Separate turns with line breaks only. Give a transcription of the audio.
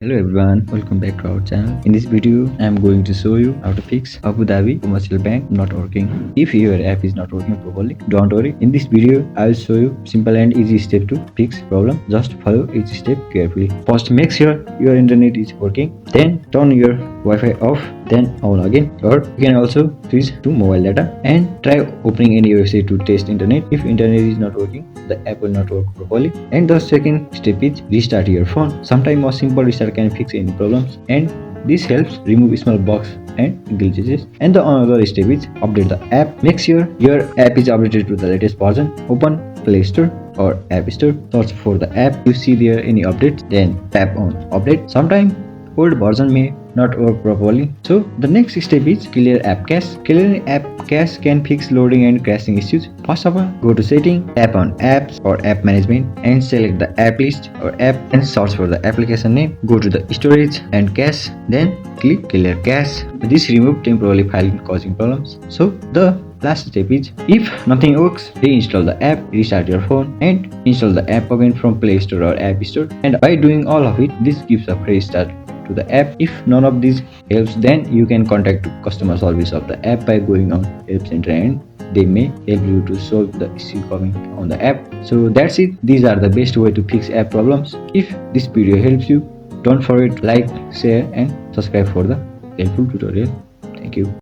Hello everyone, welcome back to our channel. In this video, I am going to show you how to fix Abu Dhabi Commercial Bank not working. If your app is not working properly, don't worry. In this video, I will show you simple and easy step to fix problem. Just follow each step carefully. First, make sure your internet is working. Then turn your Wi-Fi off. Then on again. Or you can also switch to mobile data and try opening any website to test internet. If internet is not working, the app will not work properly. And the second step is restart your phone. Sometimes a simple restart can fix any problems, and this helps remove small bugs and glitches. And the another step is update the app. Make sure your app is updated to the latest version. Open Play Store or App Store, search for the app. You see there any updates, then tap on update. Sometimes old version may not work properly. So the next step is clear app cache. Clearing app cache can fix loading and crashing issues. First of all, go to setting, tap on apps or app management and select the app list or app and search for the application name. Go to the storage and cache, then click clear cache. This remove temporary file causing problems. So the last step is, if nothing works, reinstall the app, restart your phone and install the app again from Play Store or App Store. And by doing all of it, this gives a fresh start to the app. If none of these helps, then you can contact customer service of the app by going on help center and they may help you to solve the issue coming on the app. So that's it. These are the best way to fix app problems. If this video helps you, don't forget to like, share and subscribe for the helpful tutorial. Thank you.